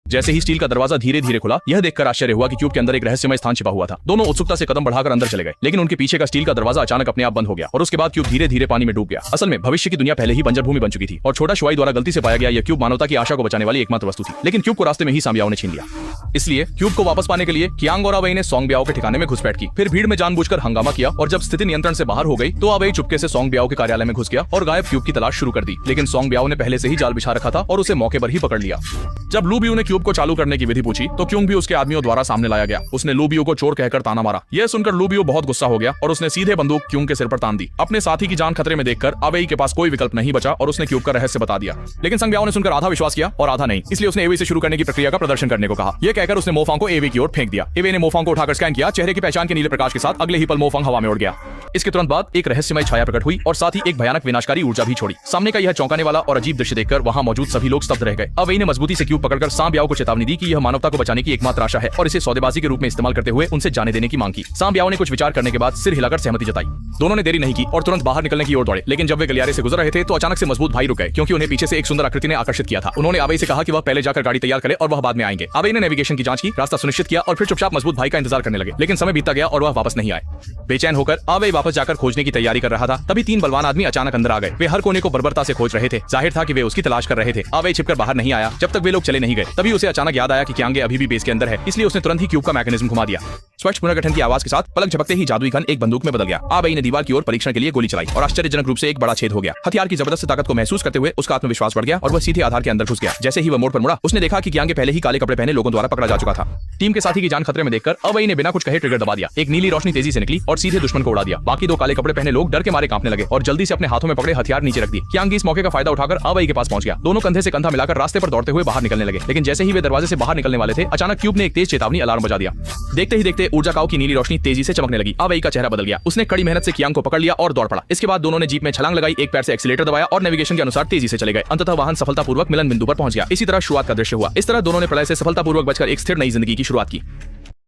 जैसे ही स्टील का दरवाजा धीरे धीरे खुला, यह देखकर आश्चर्य हुआ कि क्यूब के अंदर एक रहस्यमय स्थान छिपा हुआ था। दोनों उत्सुकता से कदम बढ़ाकर अंदर चले गए, लेकिन उनके पीछे का स्टील का दरवाजा अचानक अपने आप बंद हो गया और उसके बाद क्यूब धीरे धीरे पानी में डूब गया। असल में भविष्य की दुनिया पहले ही बंजर भूमि बन चुकी थी और छोटा शुआई द्वारा गलती से पाया गया यह क्यूब मानवता की आशा को बचाने वाली एकमात्र वस्तु थी। लेकिन क्यूब को रास्ते में ही सांबियाओ ने छीन लिया। इसलिए क्यूब को वापस पाने के लिए कियांग और अवेई ने सोंगबियाओ के ठिकाने में घुसपैठ की। फिर भीड़ में जानबूझकर हंगामा किया और जब स्थिति नियंत्रण से बाहर हो गई तो अवेई चुपके से सोंगबियाओ के कार्यालय में घुस गया और गायब क्यूब की तलाश शुरू कर दी। लेकिन सोंगबियाओ ने पहले से ही जाल बिछा रखा था और उसे मौके पर ही पकड़ लिया। जब लू बियू ने क्यूब को चालू करने की विधि पूछी तो क्यूंग भी उसके आदमियों द्वारा सामने लाया गया। उसने लू बियू को चोर कहकर ताना मारा। यह सुनकर लू बियू बहुत गुस्सा हो गया और उसने सीधे बंदूक क्यूंग के सिर पर तान दी। अपने साथी की जान खतरे में देखकर अवेई के पास कोई विकल्प नहीं बचा और उसने क्यूब का रहस्य बता दिया। लेकिन संगब्याओ ने सुनकर आधा विश्वास किया और आधा नहीं, इसलिए उसने एवे से शुरू करने की प्रक्रिया का प्रदर्शन करने को कहा। यह कहकर उसने मोफांग को एवे की ओर फेंक दिया। एवे ने मोफांग को उठाकर स्कैन किया। चेहरे की पहचान के नीले प्रकाश के साथ अगले ही पल मोफांग हवा में उड़ गया। इसके तुरंत बाद एक रहस्यमय छाया प्रकट हुई और साथ ही एक भयानक विनाशकारी ऊर्जा भी छोड़ी। सामने का यह चौंकाने वाला और अजीब दृश्य देखकर वहां मौजूद सभी लोग स्तब्ध रह गए। अवेई ने मजबूती से क्यूब पकड़कर सांबियाओ को चेतावनी दी कि यह मानवता को बचाने की एकमात्र आशा है और इसे सौदेबाजी के रूप में इस्तेमाल करते हुए उनसे जाने देने की मांग की। सांबियाओ ने कुछ विचार करने के बाद सिर हिलाकर सहमति जताई। दोनों ने देरी नहीं की और तुरंत बाहर निकलने की ओर दौड़े। लेकिन जब वे गलियारे से गुजर रहे थे तो अचानक से मजबूत भाई रुक गए, क्योंकि उन्हें पीछे से एक सुंदर आकृति ने आकर्षित किया था। उन्होंने अवेई से कहा कि वह पहले जाकर गाड़ी तैयार करे और वह बाद में आएंगे। अवेई ने नेविगेशन की जांच की, रास्ता सुनिश्चित किया और फिर चुपचाप मजबूत भाई का इंतजार करने लगे। लेकिन समय बीतता गया और वह वापस नहीं आए। बेचैन होकर अवेई वापस जाकर खोजने की तैयारी कर रहा था। तभी तीन बलवान आदमी अचानक अंदर आ गए। वे हर कोने को बर्बरता से खोज रहे थे। जाहिर था कि वे उसकी तलाश कर रहे थे। अवेई छिपकर बाहर नहीं आया जब तक वे लोग चले नहीं गए। तभी उसे अचानक याद आया कि कियांगे अभी भी बेस के अंदर है, इसलिए उसने तुरंत ही क्यूब का मैकेनिज्म घुमा दिया। स्वच्छ पुनर्गठन की आवाज के साथ पलक झपकते ही जादुई गन एक बंदूक में बदल गया। अवेई ने दीवार की ओर परीक्षण के लिए गोली चलाई और आश्चर्यजनक रूप से एक बड़ा छेद हो गया। हथियार की जबरदस्त ताकत को महसूस करते हुए उसका आत्मविश्वास बढ़ गया और वह सीधे आधार के अंदर घुस गया। जैसे ही वह मोड़ पर मुड़ा, उसने देखा कि कियांगे पहले ही काले कपड़े पहने लोगों द्वारा पकड़ा जा चुका था। टीम के साथी की जान खतरे में देखकर अवेई ने बिना कुछ कहे ट्रिगर दबा दिया। एक नीली रोशनी तेजी से निकली और सीधे दुश्मन को उड़ा दिया। बाकी दो काले कपड़े पहने लोग डर के मारे कांपने लगे और जल्दी से अपने हाथों में पकड़े हथियार नीचे रख दिए। कियांगे इस मौके का फायदा उठाकर अवेई के पास पहुंच गया। दोनों कंधे से कंधा मिलाकर रास्ते पर दौड़ते हुए बाहर निकलने लगे। लेकिन जैसे ही वे दरवाजे से बाहर निकलने वाले थे, अचानक क्यूब ने एक तेज चेतावनी अलार्म बजा दिया। देखते ही देखते ऊर्जा काओ की नीली रोशनी तेजी से चमकने लगी। अवेई का चेहरा बदल गया। उसने कड़ी मेहनत से कियांग को पकड़ लिया और दौड़ पड़ा। इसके बाद दोनों ने जीप में छलांग लगाई, एक पैर से एक्सीलेटर दबाया और नेविगेशन के अनुसार तेजी से चले गए। अंततः वाहन सफलतापूर्वक मिलन बिंदु पर पहुंच गया। इसी तरह शुरुआत का दृश्य हुआ। इस तरह दोनों ने प्रलय से सफलतापूर्वक बचकर एक स्थिर नई जिंदगी की शुरुआत की।